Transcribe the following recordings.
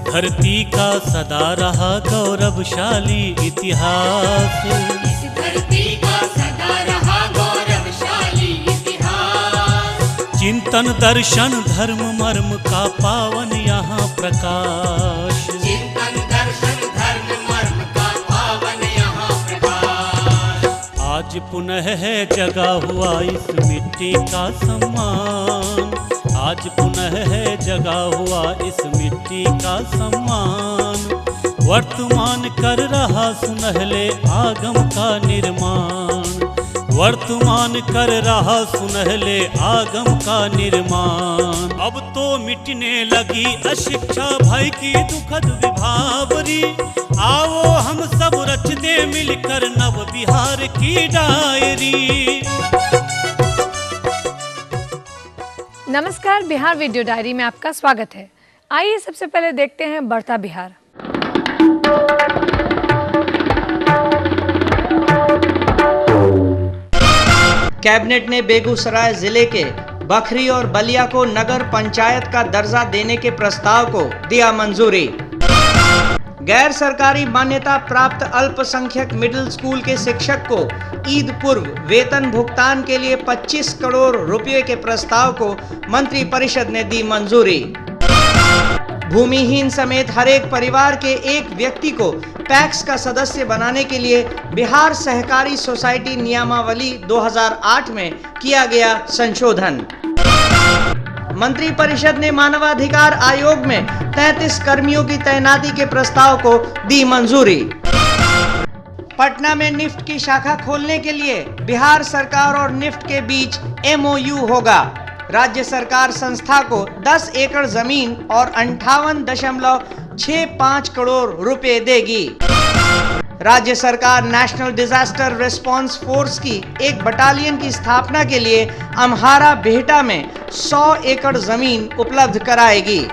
धरती का सदा रहा गौरवशाली इतिहास। इस धरती का सदा रहा गौरवशाली इतिहास। चिंतन दर्शन धर्म मर्म का पावन यहाँ प्रकाश। चिंतन दर्शन धर्म मर्म का पावन यहाँ प्रकाश। आज पुनः है जगा हुआ इस मिट्टी का सम्मान। आज पुनः है जगा हुआ इस मिट्टी का सम्मान। वर्तमान कर रहा सुनहले आगम का निर्माण। वर्तमान कर रहा सुनहले आगम का निर्माण। अब तो मिटने लगी अशिक्षा भय की दुखद विभावरी। आओ हम सब रच दे मिलकर नव बिहार की डायरी। नमस्कार, बिहार वीडियो डायरी में आपका स्वागत है। आइए सबसे पहले देखते हैं बढ़ता बिहार। कैबिनेट ने बेगूसराय जिले के बखरी और बलिया को नगर पंचायत का दर्जा देने के प्रस्ताव को दिया मंजूरी। गैर सरकारी मान्यता प्राप्त अल्पसंख्यक मिडिल स्कूल के शिक्षक को ईद पूर्व वेतन भुगतान के लिए 25 करोड़ रुपए के प्रस्ताव को मंत्री परिषद ने दी मंजूरी। भूमिहीन समेत हर एक परिवार के एक व्यक्ति को पैक्स का सदस्य बनाने के लिए बिहार सहकारी सोसाइटी नियमावली 2008 में किया गया संशोधन। मंत्री परिषद ने मानवाधिकार आयोग में 33 कर्मियों की तैनाती के प्रस्ताव को दी मंजूरी। पटना में निफ्ट की शाखा खोलने के लिए बिहार सरकार और निफ्ट के बीच MOU होगा। राज्य सरकार संस्था को 10 एकड़ जमीन और 58.65 करोड़ रुपए देगी। राज्य सरकार नेशनल डिजास्टर रिस्पांस फोर्स की एक बटालियन की स्थापना के लिए अम्हारा बिहटा में 100 एकड़ जमीन उपलब्ध कराएगी।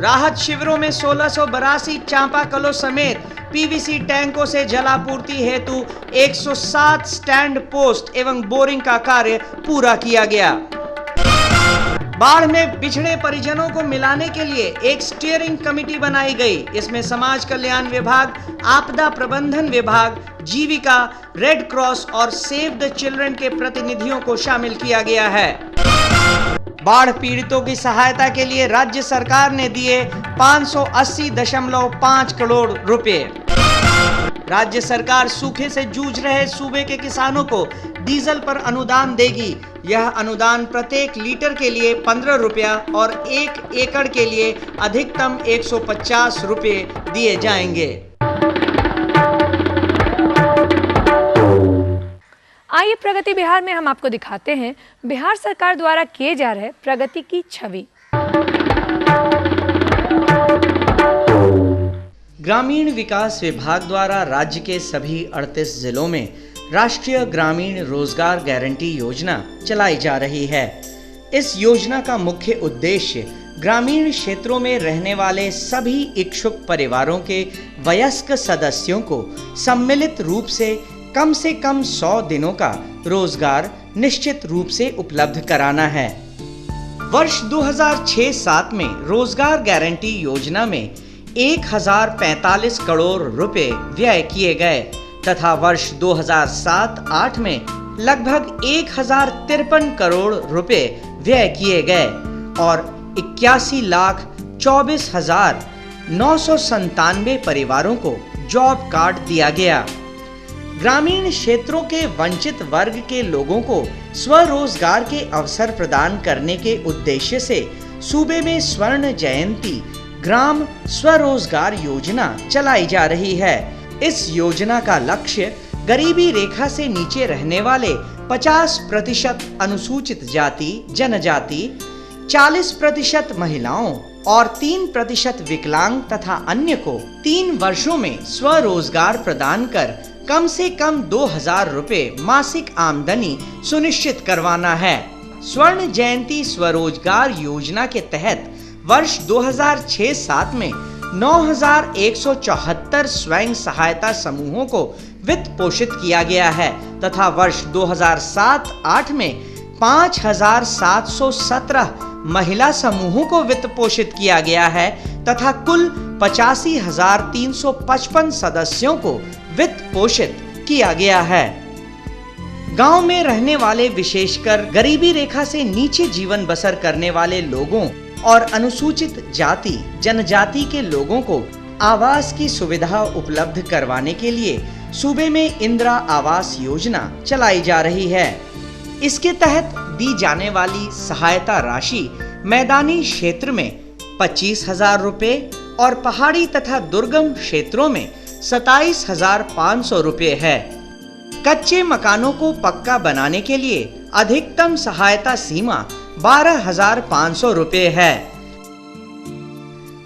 राहत शिविरों में 1682 चापाकलों समेत PVC टैंकों से जलापूर्ति हेतु 107 स्टैंड पोस्ट एवं बोरिंग का कार्य पूरा किया गया। बाढ़ में बिछड़े परिजनों को मिलाने के लिए एक स्टीयरिंग कमेटी बनाई गई। इसमें समाज कल्याण विभाग, आपदा प्रबंधन विभाग, जीविका, रेड क्रॉस और सेव द चिल्ड्रन के प्रतिनिधियों को शामिल किया गया है। बाढ़ पीड़ितों की सहायता के लिए राज्य सरकार ने दिए 580.5 करोड़ रुपए। राज्य सरकार सूखे से जूझ रहे सूबे के किसानों को डीजल पर अनुदान देगी। यह अनुदान प्रत्येक लीटर के लिए 15 रुपया और 1 एकड़ के लिए अधिकतम 150 रुपए दिए जाएंगे। आइए प्रगति बिहार में हम आपको दिखाते हैं बिहार सरकार द्वारा किए जा रहे प्रगति की छवि। ग्रामीण विकास विभाग द्वारा राज्य के सभी 38 जिलों में राष्ट्रीय ग्रामीण रोजगार गारंटी योजना चलाई जा रही है। इस योजना का मुख्य उद्देश्य ग्रामीण क्षेत्रों में रहने वाले सभी इच्छुक परिवारों के वयस्क सदस्यों को सम्मिलित रूप से कम 100 दिनों का रोजगार निश्चित रूप से उपलब्ध कराना है। वर्ष 2006-07 में रोजगार गारंटी योजना में 1045 करोड़ रुपए व्यय किए गए तथा वर्ष 2007-08 में लगभग 1053 करोड़ रुपए व्यय किए गए और 81,24,997 परिवारों को जॉब कार्ड दिया गया। ग्रामीण क्षेत्रों के वंचित वर्ग के लोगों को स्वरोजगार के अवसर प्रदान करने के उद्देश्य से सूबे में स्वर्ण जयंती ग्राम स्वरोजगार योजना चलाई जा रही है। इस योजना का लक्ष्य गरीबी रेखा से नीचे रहने वाले 50% अनुसूचित जाति जनजाति, 40% महिलाओं और 3% विकलांग तथा अन्य को 3 वर्षों में स्वरोजगार प्रदान कर कम से कम 2000 रुपए मासिक आमदनी सुनिश्चित करवाना है। स्वर्ण जयंती स्वरोजगार योजना के तहत वर्ष 2006-07 में 9174 स्वयं सहायता समूहों को वित्त पोषित किया गया है तथा वर्ष 2007-08 में 5717 महिला समूहों को वित्त पोषित किया गया है तथा कुल 85,355 सदस्यों को वित्त पोषित किया गया है। गांव में रहने वाले विशेषकर गरीबी रेखा से नीचे जीवन बसर करने वाले लोगों और अनुसूचित जाति जनजाति के लोगों को आवास की सुविधा उपलब्ध करवाने के लिए सूबे में इंदिरा आवास योजना चलाई जा रही है। इसके तहत दी जाने वाली सहायता राशि मैदानी क्षेत्र में 25,000 रुपए और पहाड़ी तथा दुर्गम क्षेत्रों में 27,500 रुपए है। कच्चे मकानों को पक्का बनाने के लिए अधिकतम सहायता सीमा 12,500 रुपए है।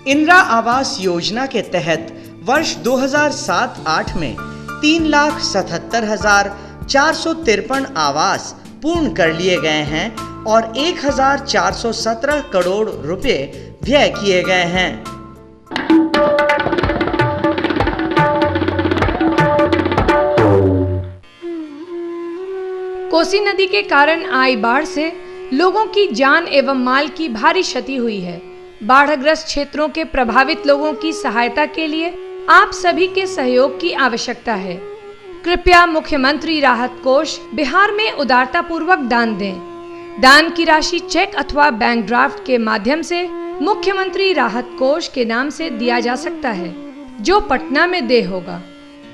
इंदिरा आवास योजना के तहत वर्ष 2007-8 में 3,77,453 आवास पूर्ण कर लिए गए हैं और 1,417 करोड़ रुपए व्यय किए गए हैं। कोसी नदी के कारण आई बाढ़ से लोगों की जान एवं माल की भारी क्षति हुई है। बाढ़ग्रस्त क्षेत्रों के प्रभावित लोगों की सहायता के लिए आप सभी के सहयोग की आवश्यकता है। कृपया मुख्यमंत्री राहत कोष बिहार में उदारता पूर्वक दान दें। दान की राशि चेक अथवा बैंक ड्राफ्ट के माध्यम से मुख्यमंत्री राहत कोष के नाम से दिया जा सकता है, जो पटना में देय होगा।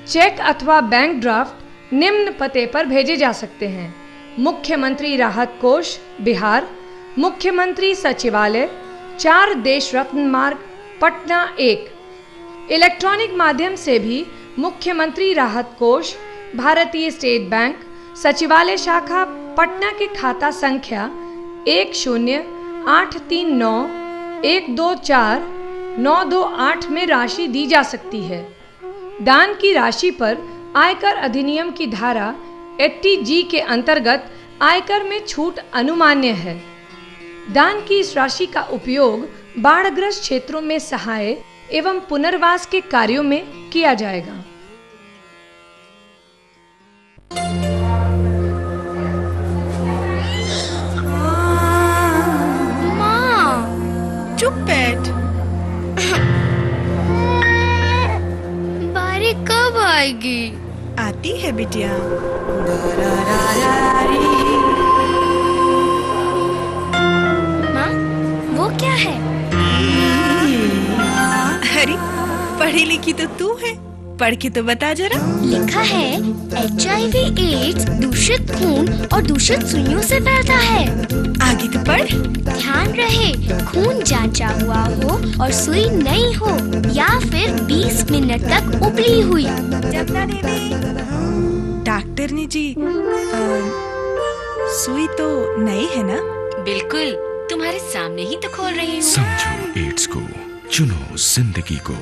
चेक अथवा बैंक ड्राफ्ट निम्न पते पर भेजे जा सकते हैं: मुख्यमंत्री राहत कोष बिहार, मुख्यमंत्री सचिवालय, 4 देश रत्न मार्ग, पटना 1। इलेक्ट्रॉनिक माध्यम से भी मुख्यमंत्री राहत कोष, भारतीय स्टेट बैंक, सचिवालय शाखा, पटना के खाता संख्या 1083912492 में राशि दी जा सकती है। दान की राशि पर आयकर अधिनियम की धारा 80G के अंतर्गत आयकर में छूट अनुमान्य है। दान की इस राशि का उपयोग बाढ़ग्रस्त क्षेत्रों में सहाय एवं पुनर्वास के कार्यों में किया जाएगा। माँ, चुप बैठ। बारी कब आएगी? आती है बिटिया। माँ, वो क्या है? अरे पढ़ी लिखी तो तू है, पढ़ के तो बता जरा। लिखा है HIV एड्स दूषित खून और दूषित सुइयों से फैलता है। आगे तो पढ़। ध्यान रहे, खून जांचा हुआ हो और सुई नई हो या फिर 20 मिनट तक उबली हुई। जपना दीदी। डॉक्टरनी जी, सुई तो नई है ना? बिल्कुल, तुम्हारे सामने ही तो खोल रही हूँ। समझो एड्स को, चुनो जिंदगी को।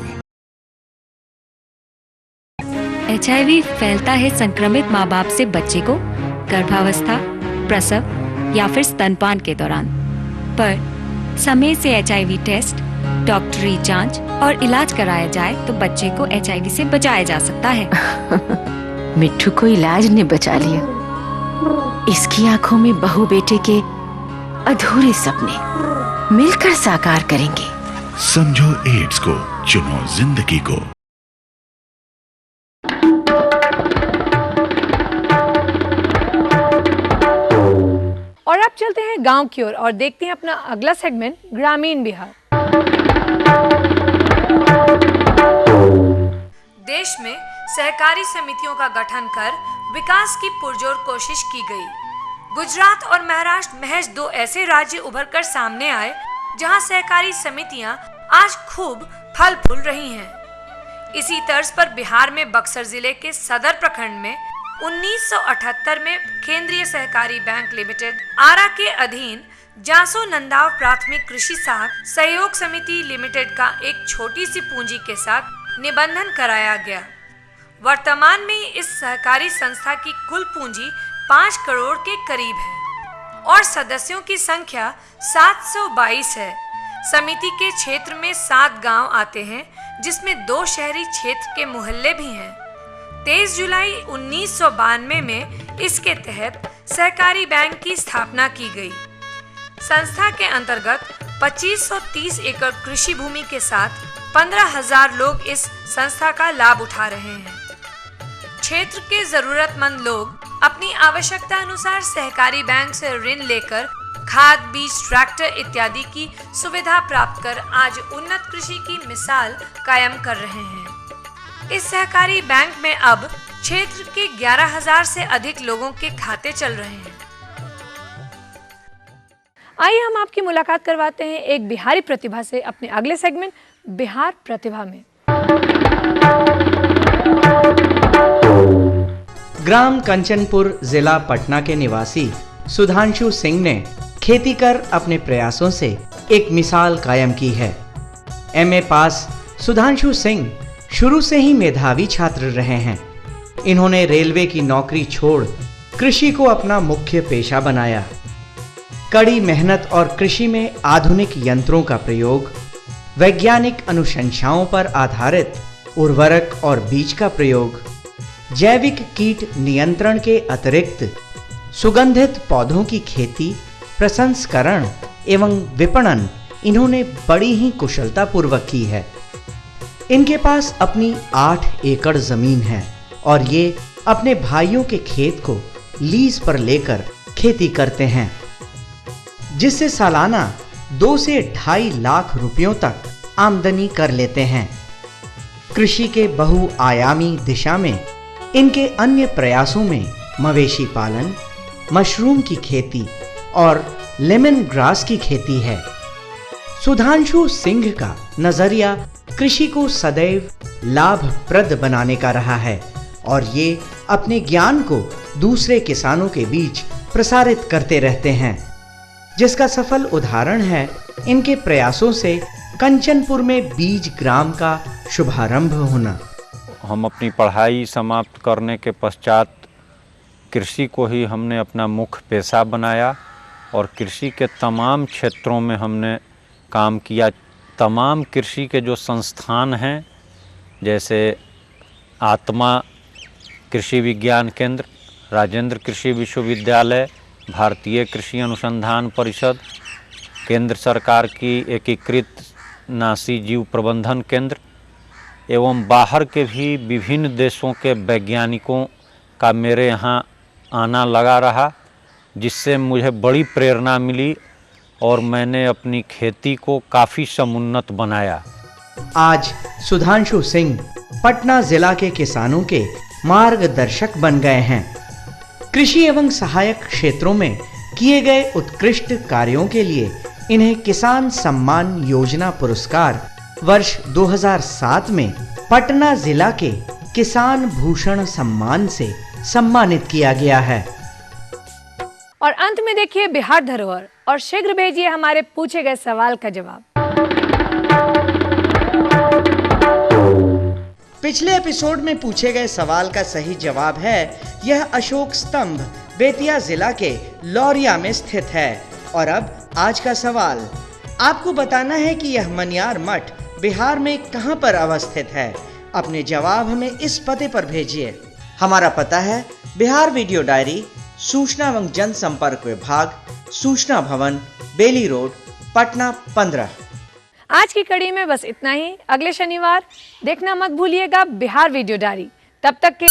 HIV फैलता है संक्रमित माँ बाप से बच्चे को गर्भावस्था, प्रसव या फिर स्तनपान के दौरान। पर समय से HIV टेस्ट, डॉक्टरी जांच और इलाज कराया जाए तो बच्चे को HIV से बचाया जा सकता है। मिट्ठू को इलाज ने बचा लिया। इसकी आंखों में बहू बेटे के अधूरे सपने मिलकर साकार करेंगे। समझो एड्स को, चुनो जिंदगी को। और अब चलते हैं गांव की ओर और देखते हैं अपना अगला सेगमेंट ग्रामीण बिहार। देश में सहकारी समितियों का गठन कर विकास की पुरजोर कोशिश की गई। गुजरात और महाराष्ट्र महज 2 ऐसे राज्य उभर कर सामने आए जहां सहकारी समितियां आज खूब फल फूल रही हैं। इसी तर्ज पर बिहार में बक्सर जिले के सदर प्रखंड में 1978 में केंद्रीय सहकारी बैंक लिमिटेड आरा के अधीन जासो नंदाव प्राथमिक कृषि साख सहयोग समिति लिमिटेड का एक छोटी सी पूंजी के साथ निबंधन कराया गया। वर्तमान में इस सहकारी संस्था की कुल पूंजी 5 करोड़ के करीब है और सदस्यों की संख्या 722 है। समिति के क्षेत्र में 7 गांव आते हैं, जिसमें 2 शहरी क्षेत्र के मोहल्ले भी हैं। 23 जुलाई 1992 में इसके तहत सहकारी बैंक की स्थापना की गई। संस्था के अंतर्गत 2530 एकड़ कृषि भूमि के साथ 15,000 लोग इस संस्था का लाभ उठा रहे हैं। क्षेत्र के जरूरतमंद लोग अपनी आवश्यकता अनुसार सहकारी बैंक से ऋण लेकर खाद, बीज, ट्रैक्टर इत्यादि की सुविधा प्राप्त कर आज उन्नत कृषि की मिसाल कायम कर रहे हैं। इस सहकारी बैंक में अब क्षेत्र के 11,000 से अधिक लोगों के खाते चल रहे हैं। आइए हम आपकी मुलाकात करवाते हैं एक बिहारी प्रतिभा से अपने अगले सेगमेंट बिहार प्रतिभा में। ग्राम कंचनपुर, जिला पटना के निवासी सुधांशु सिंह ने खेती कर अपने प्रयासों से एक मिसाल कायम की है। एमए पास सुधांशु सिंह शुरू से ही मेधावी छात्र रहे हैं। इन्होंने रेलवे की नौकरी छोड़ कृषि को अपना मुख्य पेशा बनाया। कड़ी मेहनत और कृषि में आधुनिक यंत्रों का प्रयोग, वैज्ञानिक अनुशंसाओं पर आधारित उर्वरक और बीज का प्रयोग, जैविक कीट नियंत्रण के अतिरिक्त सुगंधित पौधों की खेती, प्रसंस्करण एवं विपणन इन्होंने बड़ी ही कुशलता पूर्वक की है। इनके पास अपनी 8 एकड़ जमीन है और ये अपने भाइयों के खेत को लीज पर लेकर खेती करते हैं, जिससे सालाना 2 से 2.5 लाख रुपयों तक आमदनी कर लेते हैं। कृषि के बहुआयामी दिशा में इनके अन्य प्रयासों में मवेशी पालन, मशरूम की खेती और लेमन ग्रास की खेती है। सुधांशु सिंह का नजरिया कृषि को सदैव लाभप्रद बनाने का रहा है और ये अपने ज्ञान को दूसरे किसानों के बीच प्रसारित करते रहते हैं, जिसका सफल उदाहरण है इनके प्रयासों से कंचनपुर में बीज ग्राम का शुभारंभ होना। हम अपनी पढ़ाई समाप्त करने के पश्चात कृषि को ही हमने अपना मुख्य पेशा बनाया और कृषि के तमाम क्षेत्रों में हमने काम किया। तमाम कृषि के जो संस्थान हैं, जैसे आत्मा कृषि विज्ञान केंद्र, राजेंद्र कृषि विश्वविद्यालय, भारतीय कृषि अनुसंधान परिषद, केंद्र सरकार की एकीकृत नासी जीव प्रबंधन केंद्र एवं बाहर के भी विभिन्न देशों के वैज्ञानिकों का मेरे यहाँ आना लगा रहा, जिससे मुझे बड़ी प्रेरणा मिली और मैंने अपनी खेती को काफ़ी समुन्नत बनाया। आज सुधांशु सिंह पटना जिला के किसानों के मार्गदर्शक बन गए हैं। कृषि एवं सहायक क्षेत्रों में किए गए उत्कृष्ट कार्यों के लिए इन्हें किसान सम्मान योजना पुरस्कार वर्ष 2007 में पटना जिला के किसान भूषण सम्मान से सम्मानित किया गया है। और अंत में देखिए बिहार धरोहर और शीघ्र भेजिए हमारे पूछे गए सवाल का जवाब। पिछले एपिसोड में पूछे गए सवाल का सही जवाब है यह अशोक स्तंभ बेतिया जिला के लौरिया में स्थित है। और अब आज का सवाल, आपको बताना है कि यह मनियार मठ बिहार में कहां पर अवस्थित है। अपने जवाब हमें इस पते पर भेजिए। हमारा पता है बिहार वीडियो डायरी, सूचना एवं जनसंपर्क विभाग, सूचना भवन, बेली रोड, पटना 15। आज की कड़ी में बस इतना ही। अगले शनिवार देखना मत भूलिएगा बिहार वीडियो डायरी। तब तक के